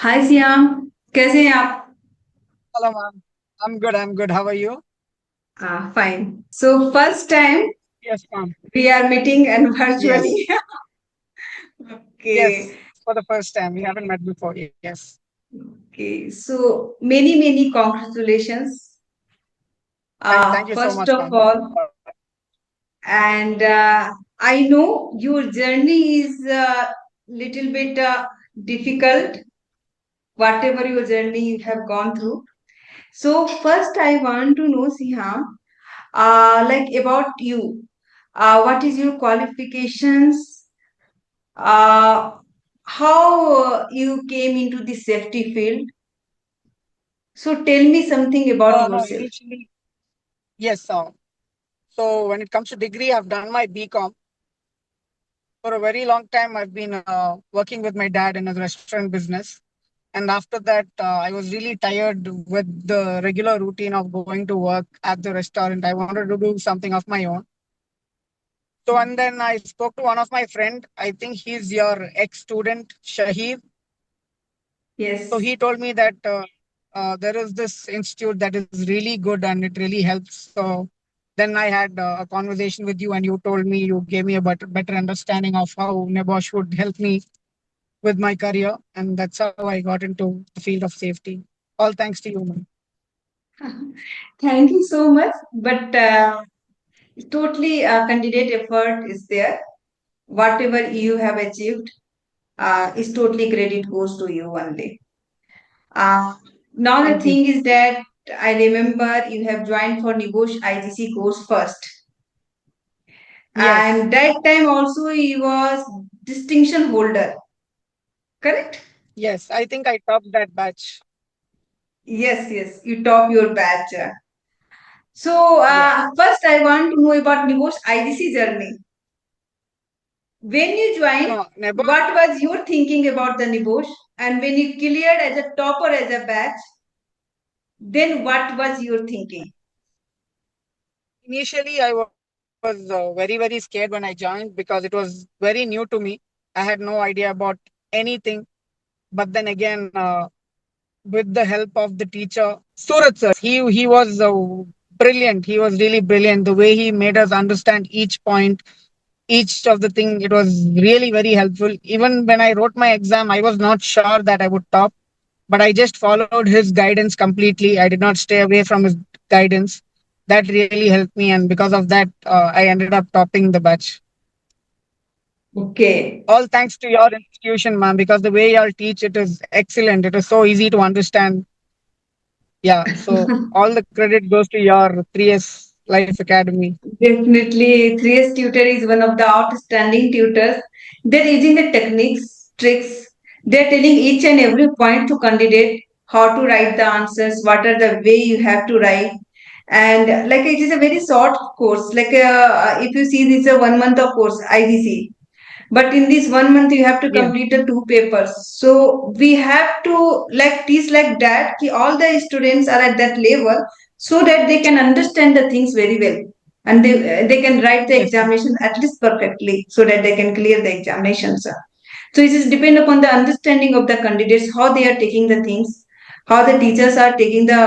हाय SIAM. कैसे हैं आप? Hello, ma'am. I'm good. I'm good. How are you? Fine. So first time Yes, ma'am. We are meeting and Yes. Virtually. Okay. Yes. For the first time. We haven't met before. Yes. Okay, so many congratulations Thank you so first much, of ma'am. All, and I know your journey is little bit difficult, whatever your journey you have gone through. So first I want to know, Siham, like about you. What is your qualifications? How you came into the safety field? So tell me something about No, yourself. initially, yes. So when it comes to degree, I've done my BCom. For a very long time, I've been working with my dad in his restaurant business. And after that, I was really tired with the regular routine of going to work at the restaurant. I wanted to do something of my own. So, and then I spoke to one of my friend. I think he's your ex-student, Shahid. So Yes. he told me that there is this institute that is really good and it really helps. So then I had a conversation with you, and you told me, you gave me a better understanding of how NEBOSH would help me with my career, and that's how I got into the field of safety. All thanks to you, man. Thank you so much. But totally candidate effort is there. Whatever you have achieved is totally credit goes to you only. Uh, Now the Thank you. thing is that I remember you have joined for NEBOSH IGC course first, Yes, and that time also he was distinction holder, correct? yes. I think I topped that batch. Yes, you top your batch. So Yeah. first I want to know about NEBOSH IGC journey. When you joined, No, NEBOSH. what was your thinking about the NEBOSH? And when you cleared as a topper as a batch, then what was your thinking? Initially, I was very, very scared when I joined because it was very new to me. I had no idea about anything. But then again, with the help of the teacher, Surat sir, he was brilliant. He was really brilliant. The way he made us understand each point, each of the thing, it was really very helpful. Even when I wrote my exam, I was not sure that I would top, but I just followed his guidance completely. I did not stay away from his guidance. That really helped me, and because of that, I ended up topping the batch. Okay. All thanks to your institution, ma'am, because the way y'all teach it is excellent. It is so easy to understand. Yeah, so all the credit goes to your 3S Life Academy. Definitely, 3S tutor is one of the outstanding tutors. They're using the techniques, tricks. They're telling each and every point to candidate how to write the answers, what are the way you have to write. And like it is a very short course. Like if you see this is a 1 month of course, IDC. But in this 1 month you have to Yes, complete the two papers. So we have to like teach like that. Ki all the students are at that level so that they can understand the things very well, and they can write the yes, examination at least perfectly so that they can clear the examinations. So it is depend upon the understanding of the candidates, how they are taking the things, how the teachers are taking the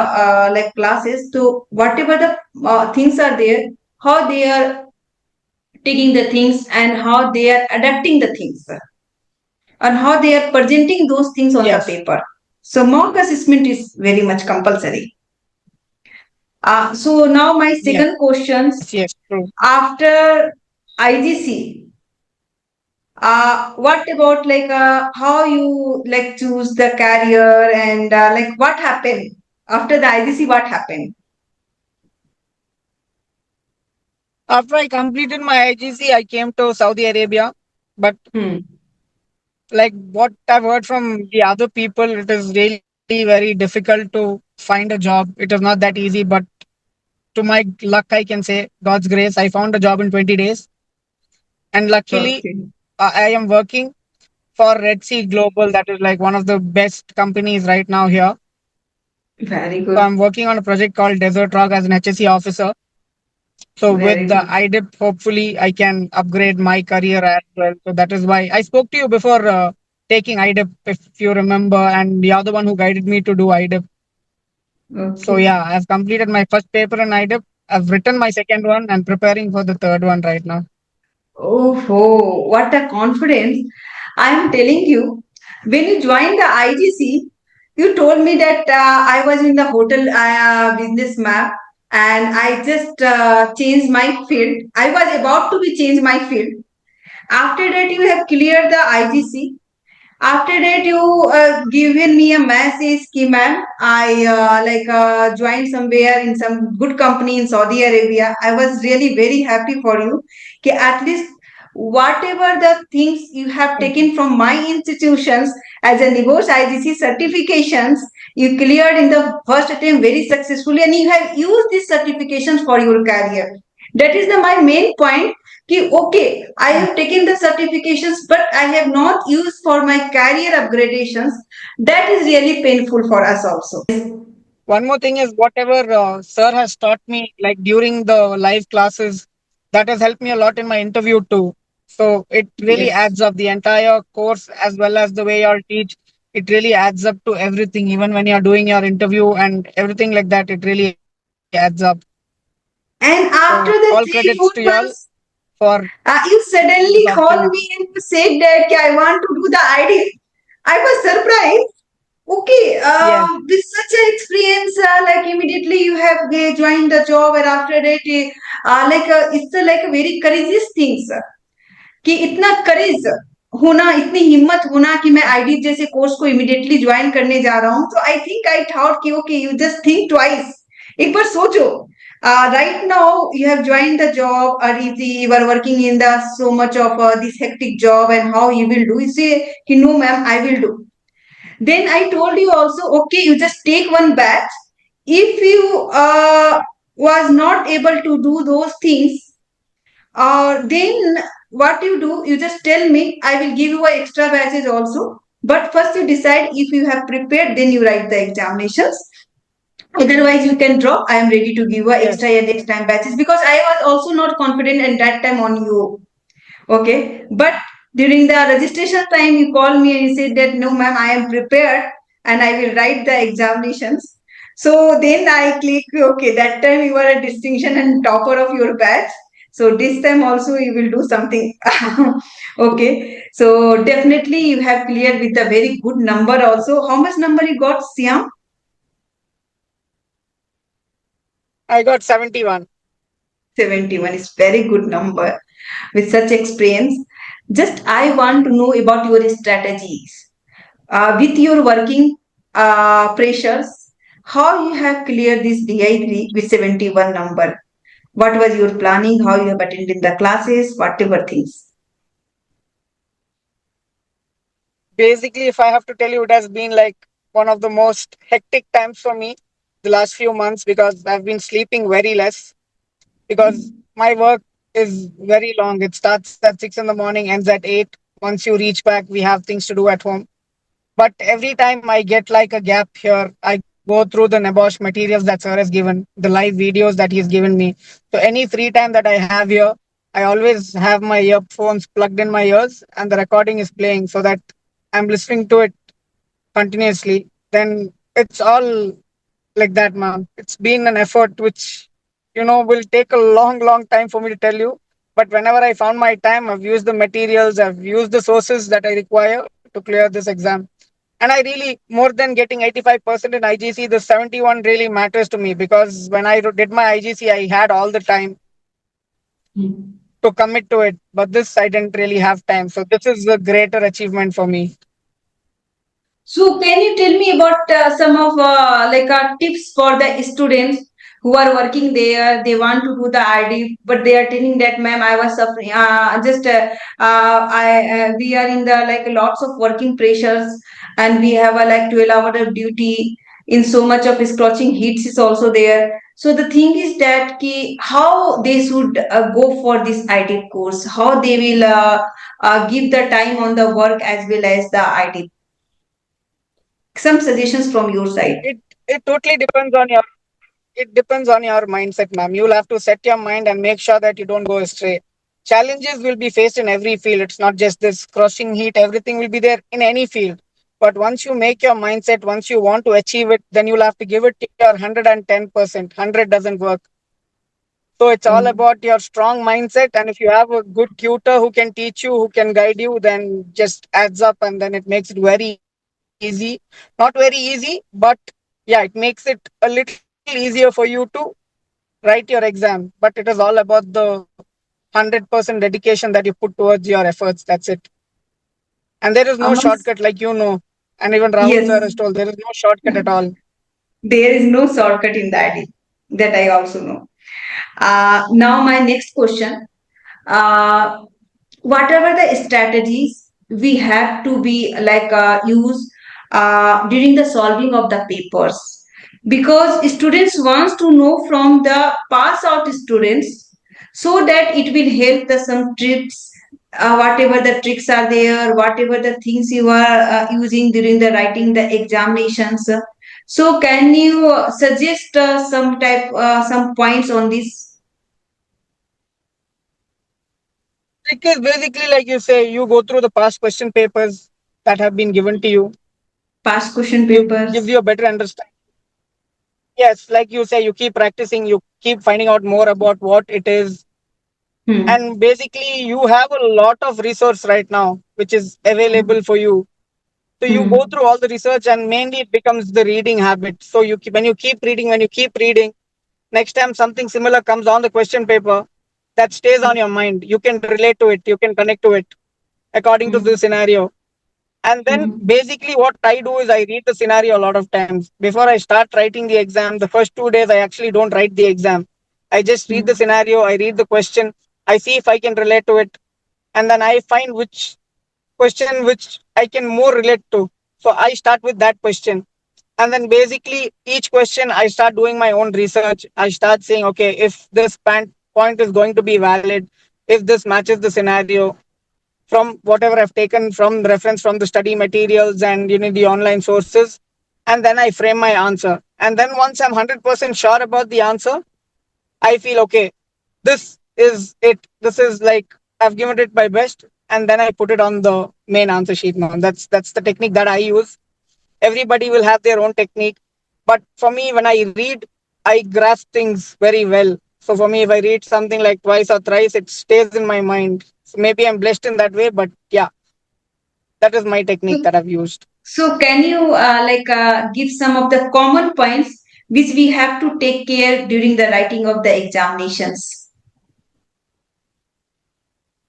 like classes. So whatever the things are there, how they are taking the things and how they are adapting the things and how they are presenting those things on the yes, paper. So mock assessment is very much compulsory. So now my yes, second questions, yes, true. after IGC, what about like how you like choose the career and like what happened after the IGC? What happened? After I completed my IGC, I came to Saudi Arabia. But Hmm. like what I've heard from the other people, it is really very difficult to find a job. It is not that easy. But to my luck, I can say God's grace, I found a job in 20 days. And luckily, Okay. I am working for Red Sea Global. That is like one of the best companies right now here. Very So good. I'm working on a project called Desert Rock as an HSE officer. So with Very the good. IDIP, hopefully I can upgrade my career as well. So that is why I spoke to you before. taking IDEP, if you remember, and you're the one who guided me to do IDEP. So Okay. yeah, I've completed my first paper in IDEP. I've written my second one and preparing for the third one right now. Oh, what a confidence. I am telling you, when you joined the IGC, you told me that I was in the hotel business map and I just changed my field. I was about to be changed my field. After that, you have cleared the IGC. After that, you given me a message, ki ma'am, I joined somewhere in some good company in Saudi Arabia. I was really very happy for you. Ki at least whatever the things you have taken from my institutions as a NEBOSH IGC certifications, you cleared in the first attempt very successfully, and you have used these certifications for your career. That is the my main point कि okay, I have taken the certifications, but I have not used for my career upgradations. That is really painful for us also. One more thing is whatever sir has taught me, like during the live classes, that has helped me a lot in my interview too. So it really Yes. adds up the entire course as well as the way y'all teach. It really adds up to everything, even when you're doing your interview and everything like that. It really adds up. And So after all the credits to three, y'all 4 months, for you this suddenly called opportunity. me and you said that "Ki I want to do the ID." I was surprised. Okay, Yes, with such an experience, like immediately you have joined the job, and after that, it's like a very courageous thing, sir. कि इतना करेज होना, इतनी हिम्मत होना कि मैं ID जैसे course को इमीडिएटली ज्वाइन करने जा रहा हूँ. तो आई थिंक आई थॉट कि okay, you just think twice. एक बार सोचो. Right now you have joined the job, or if you are working in the so much of this hectic job, and how you will do, you say कि no ma'am, I will do. Then I told you also, okay, you just take one batch. If you was not able to do those things, then what you do, you just tell me, I will give you a extra batches also. But first you decide if you have prepared, then you write the examinations. Otherwise, you can drop. I am ready to give you extra yes. and next time batches because I was also not confident at that time on you. Okay. But during the registration time, you called me and you said that no, ma'am, I am prepared and I will write the examinations. So then I click, okay, that time you are a distinction and topper of your batch. So this time also you will do something. Okay. So definitely you have cleared with a very good number also. How much number you got, Siam? I got 71. 71 is very good number with such experience. Just I want to know about your strategies. With your working pressures, how you have cleared this DI3 with 71 number? What was your planning? How you have attended the classes? Whatever things. Basically, if I have to tell you, it has been like one of the most hectic times for me the last few months because I've been sleeping very less because my work is very long. It starts at 6 in the morning, ends at 8. Once you reach back, we have things to do at home. But every time I get like a gap here, I go through the NEBOSH materials that sir has given, the live videos that he's given me. So any free time that I have here, I always have my earphones plugged in my ears and the recording is playing so that I'm listening to it continuously. Then it's all like that, man. It's been an effort which, will take a long, long time for me to tell you. But whenever I found my time, I've used the materials, I've used the sources that I require to clear this exam. And I really, more than getting 85% in IGC, the 71 really matters to me because when I did my IGC, I had all the time to commit to it. But this, I didn't really have time. So this is a greater achievement for me. So can you tell me about some of tips for the students who are working there? They want to do the ID, but they are telling that, ma'am, I was suffering. We are in the like lots of working pressures, and we have a like 12 hour of duty. In so much of scorching heat is also there. So the thing is that how they should go for this ID course, how they will give the time on the work as well as the ID. Some suggestions from your side. It totally depends on your it depends on your mindset, ma'am. You'll have to set your mind and make sure that you don't go astray. Challenges will be faced in every field. It's not just this crushing heat, everything will be there in any field. But once you make your mindset, once you want to achieve it, then you'll have to give it your 110%. 100 doesn't work. So it's all Mm. about your strong mindset. And if you have a good tutor who can teach you, who can guide you, then just adds up and then it makes it very easy. Not very easy, but yeah, it makes it a little easier for you to write your exam. But it is all about the 100% dedication that you put towards your efforts. That's it. And there is no shortcut, like Amongst, you know. And even Rahul sir has yes, told there is no shortcut at all. there is no shortcut in that. That I also know. Now my next question. Uh, Whatever the strategies we have to be use during the solving of the papers, because students wants to know from the pass out students, so that it will help the some tricks, whatever the tricks are there, whatever the things you are using during the writing the examinations. So can you suggest some points on this? Trick is basically like you say, you go through the past question papers that have been given to you. Past question It gives papers. you a better understanding. Yes, like you say, you keep practicing, you keep finding out more about what it is. Hmm. And basically, you have a lot of resource right now, which is Hmm. available for you. So you go Hmm. through all the research, and mainly it becomes the reading habit. So when you keep reading, next time something similar comes on the question paper, that stays on your mind. You can relate to it, you can connect to it according to Hmm. the scenario. And then Hmm. basically what I do is I read the scenario a lot of times. Before I start writing the exam, the first 2 days I actually don't write the exam. I just read the Hmm. scenario, I read the question, I see if I can relate to it, and then I find which question which I can more relate to. So I start with that question. And then basically each question I start doing my own research. I start saying, okay, if this point is going to be valid, if this matches the scenario, from whatever I've taken from reference from the study materials and the online sources, and then I frame my answer. And then once I'm 100% sure about the answer, I feel okay. This is it. This is like I've given it my best, and then I put it on the main answer sheet. Now that's the technique that I use. Everybody will have their own technique, but for me, when I read, I grasp things very well. So for me, if I read something like twice or thrice, it stays in my mind. So maybe I'm blessed in that way, but yeah, that is my technique So, that I've used. so can you give some of the common points which we have to take care during the writing of the examinations?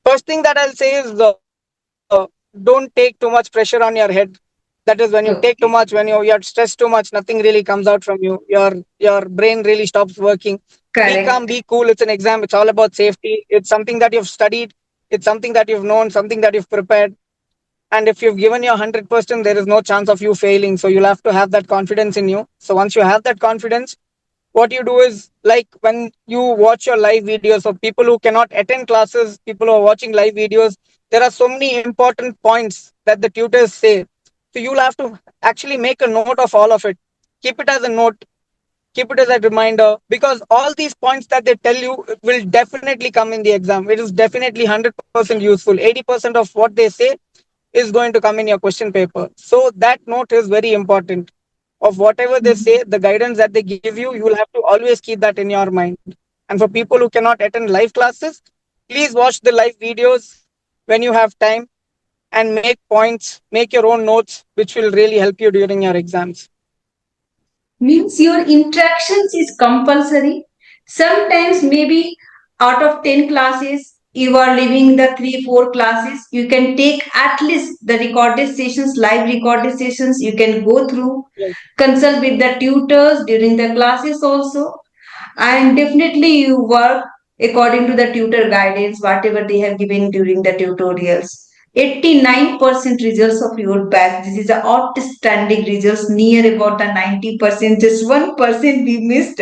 First thing that I'll say is don't take too much pressure on your head. That is, when you take too much, when Okay. you're stressed too much, nothing really comes out from you. Your brain really stops working. Be calm, Correct. be cool. It's an exam. It's all about safety. It's something that you've studied. It's something that you've known, something that you've prepared. And if you've given your 100%, there is no chance of you failing. So you'll have to have that confidence in you. So once you have that confidence, what you do is, like, when you watch your live videos, for people who cannot attend classes, people who are watching live videos, there are so many important points that the tutors say. So you'll have to actually make a note of all of it. Keep it as a note, keep it as a reminder, because all these points that they tell you will definitely come in the exam. It is definitely 100% useful. 80% of what they say is going to come in your question paper. So that note is very important. Of whatever they say, the guidance that they give you, you will have to always keep that in your mind. And for people who cannot attend live classes, please watch the live videos when you have time, and make points, make your own notes, which will really help you during your exams. Means your interactions is compulsory. Sometimes maybe out of 10 classes, you are leaving the 3, 4 classes. You can take at least the recorded sessions, live recorded sessions. You can go through, Right. consult with the tutors during the classes also, and definitely you work according to the tutor guidance whatever they have given during the tutorials. 89% results of your batch, this is the outstanding results, near about the 90%, just 1% we missed.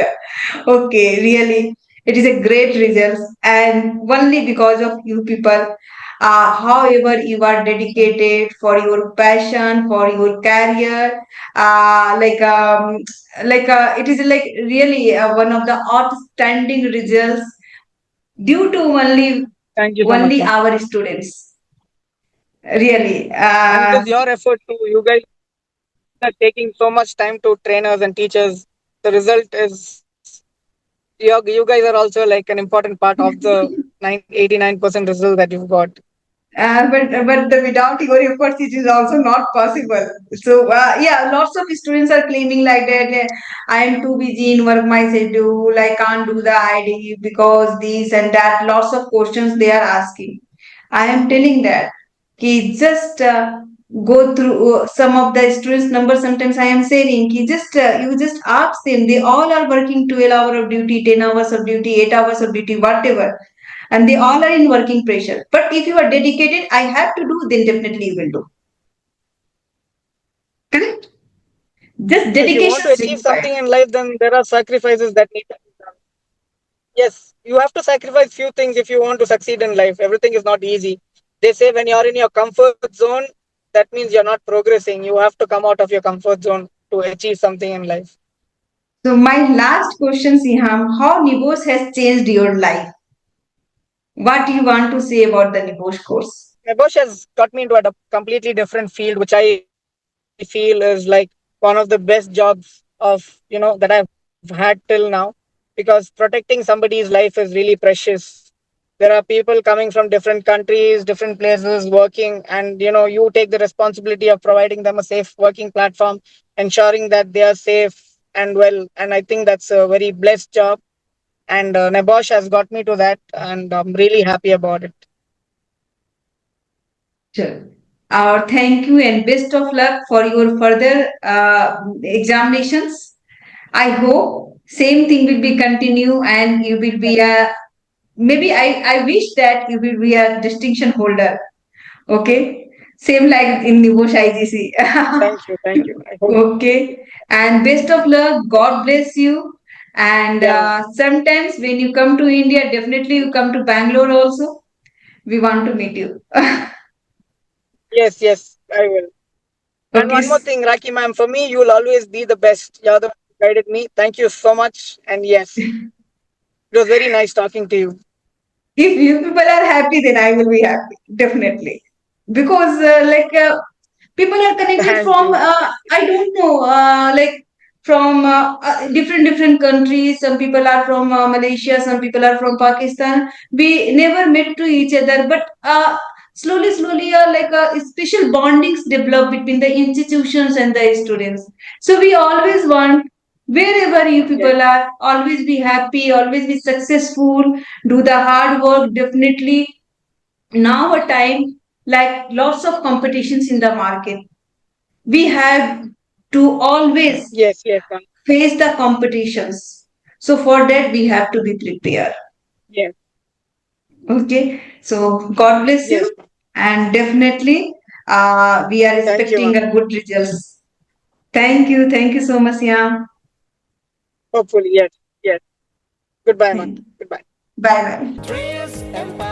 Okay, really, it is a great result, and only because of you people. However, you are dedicated for your passion, for your career. Uh, like um, it is like really one of the outstanding results due to only Thank you. Thank you so much, only ma'am. our students. Really. And it is your effort too. You guys are taking so much time to trainers and teachers. The result is you guys are also like an important part of the 89% result that you've got. But without your efforts, it is also not possible. So yeah, lots of students are claiming like that. I am too busy in work, my schedule. I can't do the ID because this and that. Lots of questions they are asking. I am telling that. Ki just go through some of the students' numbers. Sometimes I am saying ki just you just ask them. They all are working 12 hours of duty, 10 hours of duty, 8 hours of duty, whatever, and they all are in working pressure. But if you are dedicated, I have to do, then definitely you will do. Correct? Just If you dedication want to is achieve required. something in life, then there are sacrifices that need to be done. Yes, you have to sacrifice few things if you want to succeed in life. Everything is not easy. They say when you're in your comfort zone, that means you're not progressing. You have to come out of your comfort zone to achieve something in life. So my last question, Siham, how NEBOSH has changed your life? What do you want to say about the NEBOSH course? NEBOSH has got me into a completely different field, which I feel is like one of the best jobs of that I've had till now, because protecting somebody's life is really precious. There are people coming from different countries, different places, working, and you take the responsibility of providing them a safe working platform, ensuring that they are safe and well. And I think that's a very blessed job. And NEBOSH has got me to that, and I'm really happy about it. Sure. Thank you and best of luck for your further examinations. I hope same thing will be continue and you will be a, maybe I wish that you will be a distinction holder. Okay. Same like in NEBOSH IGC. Thank you. I hope. Okay. And best of luck. God bless you. And Yeah. sometimes when you come to India, definitely you come to Bangalore also. We want to meet you. Yes, yes, I will. And Okay. one more thing, Raki ma'am, for me, you will always be the best. You're the one who guided me. Thank you so much. And yes, it was very nice talking to you. If you people are happy, then I will be happy. Definitely. Because people are connected Thank from you. I don't know like from different countries. Some people are from Malaysia, some people are from Pakistan. We never met to each other, but slowly special bondings develop between the institutions and the students. So we always want, wherever you Yes, people are, always be happy, always be successful, do the hard work. Definitely now a time like lots of competitions in the market, we have to always yes, ma'am. face the competitions. So for that we have to be prepared. Yes, Okay, so God bless you, yes, ma'am. and definitely we are Thank you, expecting ma'am. a good results. Thank you so much, Yam. Hopefully, yes, yes. Goodbye, ma'am. Thank you. Goodbye. Bye bye.